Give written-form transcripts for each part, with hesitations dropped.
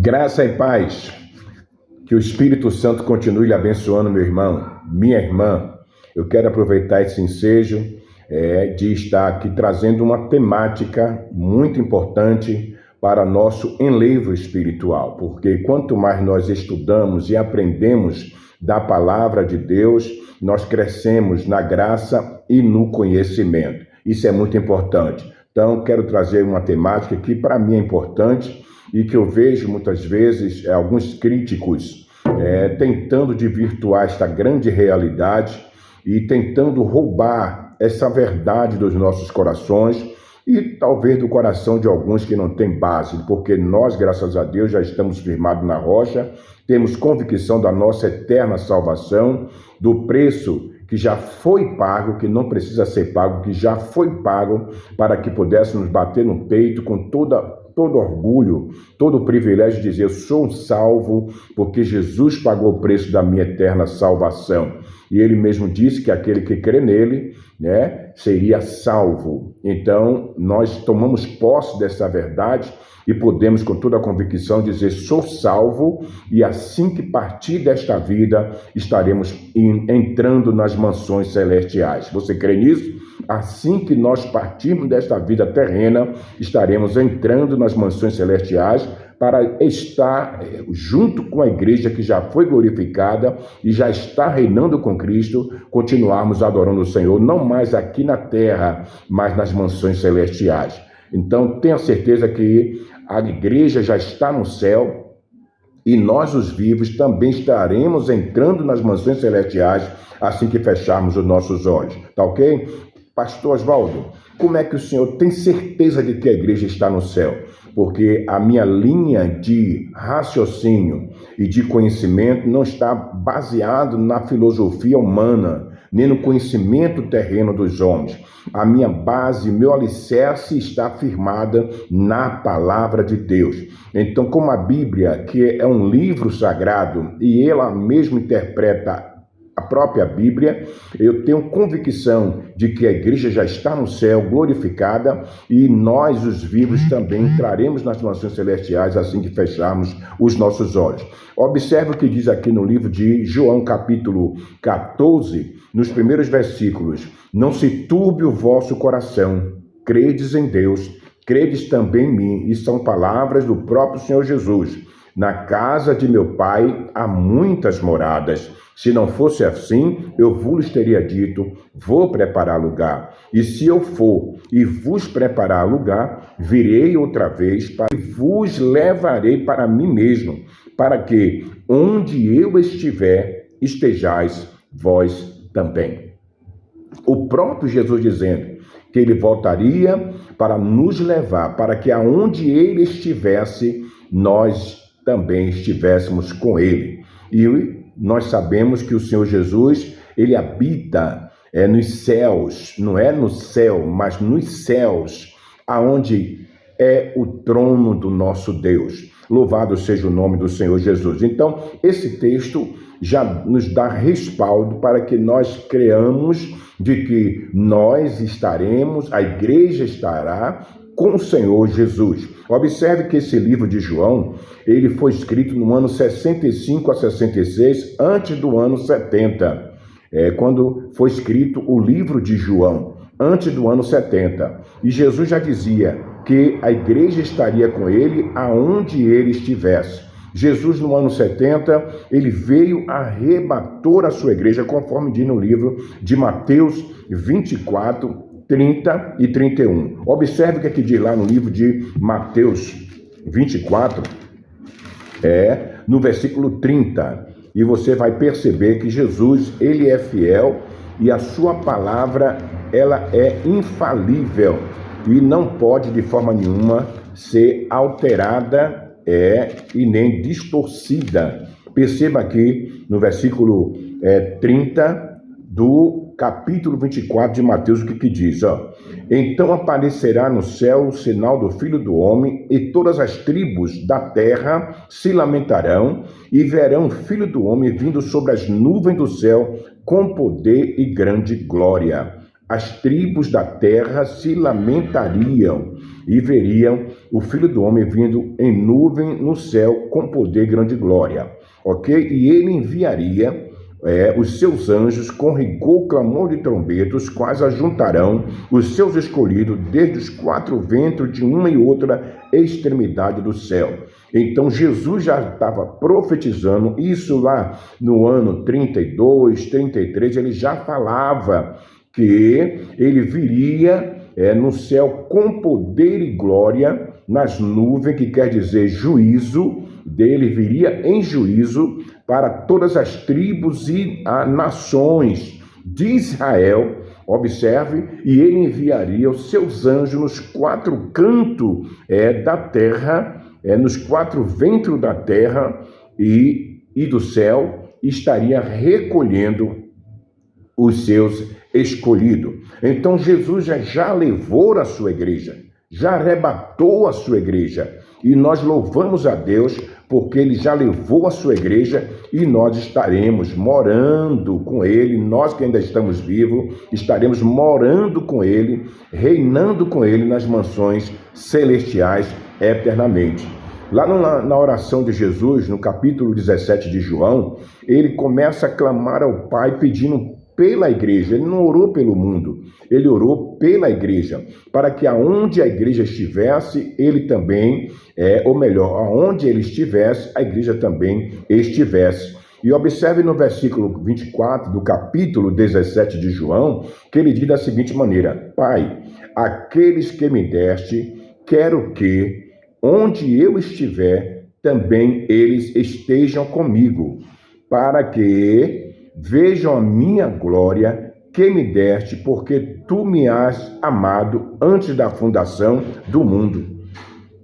Graça e paz. Que o Espírito Santo continue lhe abençoando, meu irmão, minha irmã. Eu quero aproveitar esse ensejo de estar aqui trazendo uma temática muito importante para nosso enlevo espiritual, porque quanto mais nós estudamos e aprendemos da palavra de Deus, nós crescemos na graça e no conhecimento. Isso é muito importante. Então, quero trazer uma temática que para mim é importante e que eu vejo muitas vezes alguns críticos tentando desvirtuar esta grande realidade e tentando roubar essa verdade dos nossos corações e talvez do coração de alguns que não têm base, porque nós, graças a Deus, já estamos firmados na rocha, temos convicção da nossa eterna salvação, do preço que já foi pago, que não precisa ser pago, que já foi pago, para que pudéssemos bater no peito com todo orgulho, todo o privilégio de dizer: eu sou um salvo, porque Jesus pagou o preço da minha eterna salvação. E ele mesmo disse que aquele que crê nele, seria salvo. Então, nós tomamos posse dessa verdade e podemos, com toda a convicção, dizer: sou salvo, e assim que partir desta vida, estaremos entrando nas mansões celestiais. Você crê nisso? Assim que nós partirmos desta vida terrena, estaremos entrando nas mansões celestiais para estar junto com a igreja que já foi glorificada e já está reinando com Cristo, continuarmos adorando o Senhor, não mais aqui na terra, mas nas mansões celestiais. Então, tenha certeza que a igreja já está no céu e nós, os vivos, também estaremos entrando nas mansões celestiais assim que fecharmos os nossos olhos. Tá ok? Pastor Oswaldo, como é que o senhor tem certeza de que a igreja está no céu? Porque a minha linha de raciocínio e de conhecimento não está baseado na filosofia humana, nem no conhecimento terreno dos homens. A minha base, meu alicerce está firmada na palavra de Deus. Então, como a Bíblia, que é um livro sagrado, e ela mesma interpreta a própria Bíblia, eu tenho convicção de que a igreja já está no céu, glorificada, e nós, os vivos, também entraremos nas mansões celestiais assim que fecharmos os nossos olhos. Observe o que diz aqui no livro de João, capítulo 14, nos primeiros versículos: não se turbe o vosso coração, credes em Deus, credes também em mim. E são palavras do próprio Senhor Jesus. Na casa de meu Pai há muitas moradas. Se não fosse assim, eu vos teria dito: vou preparar lugar. E se eu for e vos preparar lugar, virei outra vez e vos levarei para mim mesmo, para que onde eu estiver, estejais vós também. O próprio Jesus dizendo que ele voltaria para nos levar, para que aonde ele estivesse, nós também estivéssemos com ele. E nós sabemos que o Senhor Jesus, ele habita nos céus, não é no céu, mas nos céus, aonde é o trono do nosso Deus. Louvado seja o nome do Senhor Jesus. Então, esse texto já nos dá respaldo para que nós creamos de que nós estaremos, a igreja estará com o Senhor Jesus. Observe que esse livro de João, ele foi escrito no ano 65 a 66, antes do ano 70, quando foi escrito o livro de João, antes do ano 70. E Jesus já dizia que a igreja estaria com ele aonde ele estivesse. Jesus, no ano 70, ele veio, arrebatou a sua igreja, conforme diz no livro de Mateus 24, 30 e 31. Observe o que aqui diz lá no livro de Mateus 24, no versículo 30. E você vai perceber que Jesus, ele é fiel e a sua palavra, ela é infalível e não pode de forma nenhuma ser alterada e nem distorcida. Perceba aqui no versículo 30 do capítulo 24 de Mateus, o que diz? Então aparecerá no céu o sinal do Filho do Homem, e todas as tribos da terra se lamentarão, e verão o Filho do Homem vindo sobre as nuvens do céu, com poder e grande glória. As tribos da terra se lamentariam. e veriam o Filho do Homem vindo em nuvem no céu com poder, grande glória. Ok? E ele enviaria os seus anjos com rigor, clamor de trombetas, os quais ajuntarão os seus escolhidos desde os quatro ventos de uma e outra extremidade do céu. Então Jesus já estava profetizando isso lá no ano 32, 33, ele já falava que ele viria no céu com poder e glória nas nuvens, que quer dizer juízo, dele viria em juízo para todas as tribos e nações de Israel. Observe, e ele enviaria os seus anjos nos quatro cantos da terra, nos quatro ventos da terra e do céu, e estaria recolhendo os seus escolhidos. Então Jesus já levou a sua igreja, já arrebatou a sua igreja, e nós louvamos a Deus porque ele já levou a sua igreja e nós estaremos morando com ele, nós que ainda estamos vivos, estaremos morando com ele, reinando com ele nas mansões celestiais eternamente. Lá na oração de Jesus, no capítulo 17 de João, ele começa a clamar ao Pai pedindo pela igreja. Ele não orou pelo mundo, ele orou pela igreja, para que aonde a igreja estivesse, ele também, ou melhor, aonde ele estivesse, a igreja também estivesse. E observe no versículo 24 do capítulo 17 de João, que ele diz da seguinte maneira: Pai, aqueles que me deste, quero que, onde eu estiver, também eles estejam comigo, para que vejam a minha glória que me deste, porque tu me has amado antes da fundação do mundo.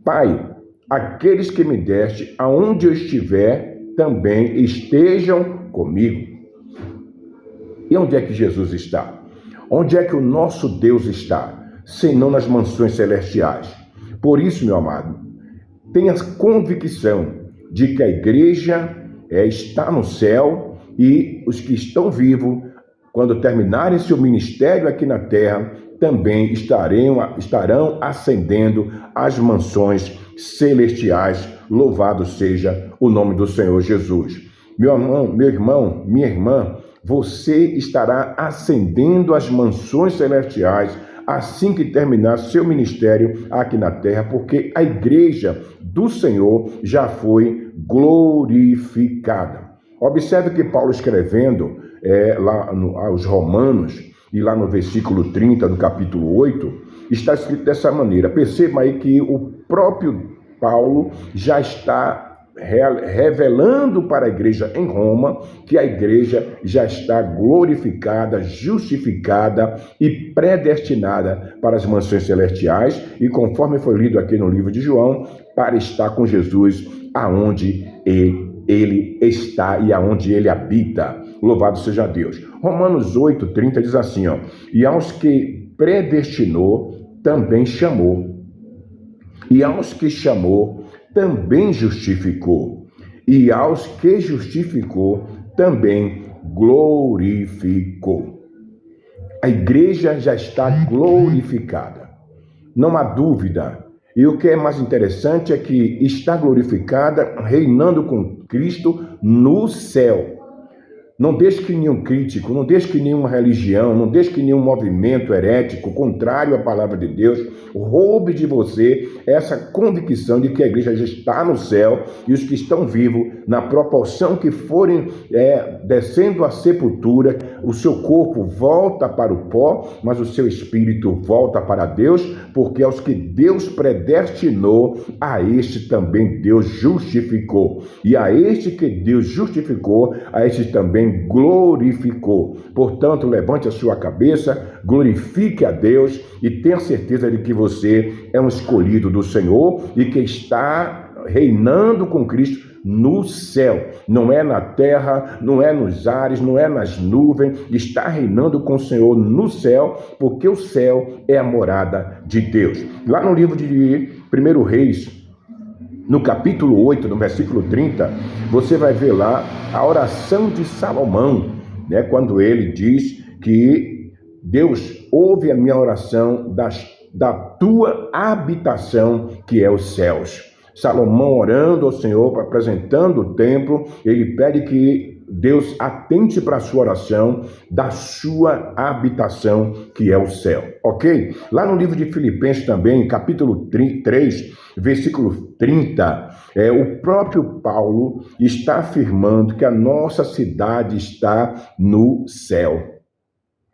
Pai, aqueles que me deste, aonde eu estiver, também estejam comigo. E onde é que Jesus está? Onde é que o nosso Deus está? Senão nas mansões celestiais. Por isso, meu amado, tenha convicção de que a igreja está no céu, e os que estão vivos, quando terminarem seu ministério aqui na terra, também estarão ascendendo às mansões celestiais. Louvado seja o nome do Senhor Jesus. Meu irmão, minha irmã, você estará ascendendo às mansões celestiais assim que terminar seu ministério aqui na terra, porque a igreja do Senhor já foi glorificada. Observe que Paulo, escrevendo lá aos Romanos, e lá no versículo 30 do capítulo 8, está escrito dessa maneira. Perceba aí que o próprio Paulo já está revelando para a igreja em Roma que a igreja já está glorificada, justificada e predestinada para as mansões celestiais, e conforme foi lido aqui no livro de João, para estar com Jesus aonde ele está e aonde ele habita. Louvado seja Deus. Romanos 8:30 diz assim, e aos que predestinou, também chamou. E aos que chamou, também justificou. E aos que justificou, também glorificou. A igreja já está glorificada. Não há dúvida. E o que é mais interessante é que está glorificada, reinando com Cristo no céu. Não deixe que nenhum crítico, não deixe que nenhuma religião, não deixe que nenhum movimento herético, contrário à palavra de Deus, roube de você essa convicção de que a igreja já está no céu, e os que estão vivos, na proporção que forem descendo à sepultura, o seu corpo volta para o pó, mas o seu espírito volta para Deus, porque aos que Deus predestinou, a este também Deus justificou. E a este que Deus justificou, a este também glorificou. Portanto, levante a sua cabeça, glorifique a Deus e tenha certeza de que você é um escolhido do Senhor e que está reinando com Cristo no céu. Não é na terra, não é nos ares, não é nas nuvens. Está reinando com o Senhor no céu, porque o céu é a morada de Deus. Lá no livro de 1 Reis, no capítulo 8, no versículo 30, você vai ver lá a oração de Salomão, quando ele diz que Deus ouve a minha oração da tua habitação, que é os céus. Salomão orando ao Senhor, apresentando o templo, ele pede que Deus atente para a sua oração da sua habitação, que é o céu, ok? Lá no livro de Filipenses também, capítulo 3, versículo 30, o próprio Paulo está afirmando que a nossa cidade está no céu.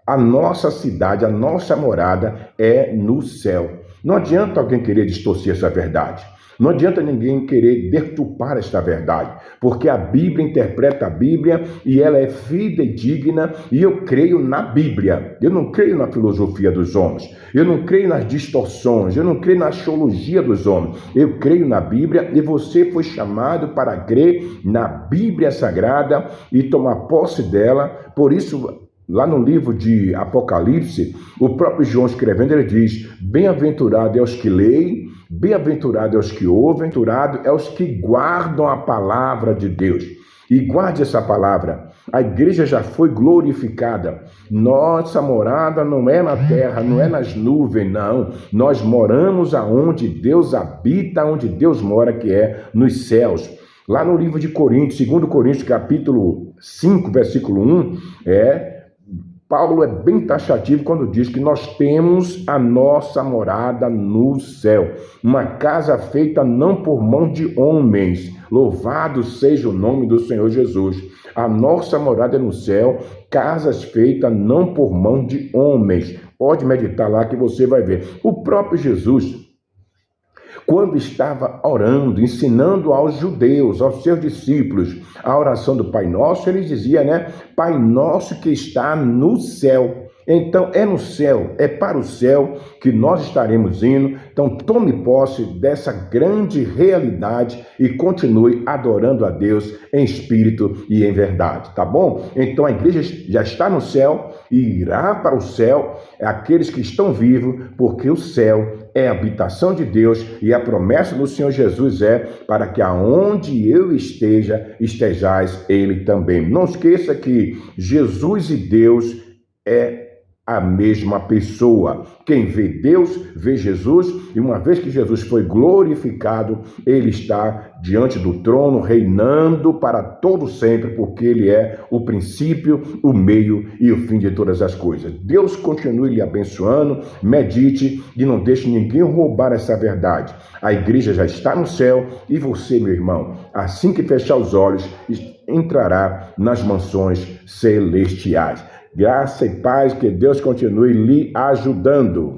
A nossa cidade, a nossa morada é no céu. Não adianta alguém querer distorcer essa verdade. Não adianta ninguém querer deturpar esta verdade, porque a Bíblia interpreta a Bíblia e ela é fidedigna, e eu creio na Bíblia. Eu não creio na filosofia dos homens, eu não creio nas distorções, eu não creio na axiologia dos homens. Eu creio na Bíblia, e você foi chamado para crer na Bíblia Sagrada e tomar posse dela. Por isso, lá no livro de Apocalipse, o próprio João escrevendo, ele diz: bem-aventurado é os que leem, bem-aventurado é os que ouvem, bem-aventurado é os que guardam a palavra de Deus. E guarde essa palavra. A igreja já foi glorificada. Nossa morada não é na terra, não é nas nuvens, não. Nós moramos aonde Deus habita, onde Deus mora, que é nos céus. Lá no livro de Coríntios, 2 Coríntios, capítulo 5, versículo 1, Paulo é bem taxativo quando diz que nós temos a nossa morada no céu, uma casa feita não por mão de homens. Louvado seja o nome do Senhor Jesus. A nossa morada é no céu, casas feitas não por mão de homens. Pode meditar lá que você vai ver. O próprio Jesus, quando estava orando, ensinando aos judeus, aos seus discípulos, a oração do Pai Nosso, ele dizia, Pai Nosso que está no céu. Então, é no céu, é para o céu que nós estaremos indo. Então, tome posse dessa grande realidade e continue adorando a Deus em espírito e em verdade, tá bom? Então, a igreja já está no céu e irá para o céu aqueles que estão vivos, porque o céu é a habitação de Deus, e a promessa do Senhor Jesus é para que aonde eu esteja, estejais ele também. Não esqueça que Jesus e Deus é a mesma pessoa. Quem vê Deus, vê Jesus, e uma vez que Jesus foi glorificado, ele está diante do trono, reinando para todo sempre, porque ele é o princípio, o meio e o fim de todas as coisas. Deus continue lhe abençoando, medite e não deixe ninguém roubar essa verdade. A igreja já está no céu, e você, meu irmão, assim que fechar os olhos, entrará nas mansões celestiais. Graça e paz, que Deus continue lhe ajudando.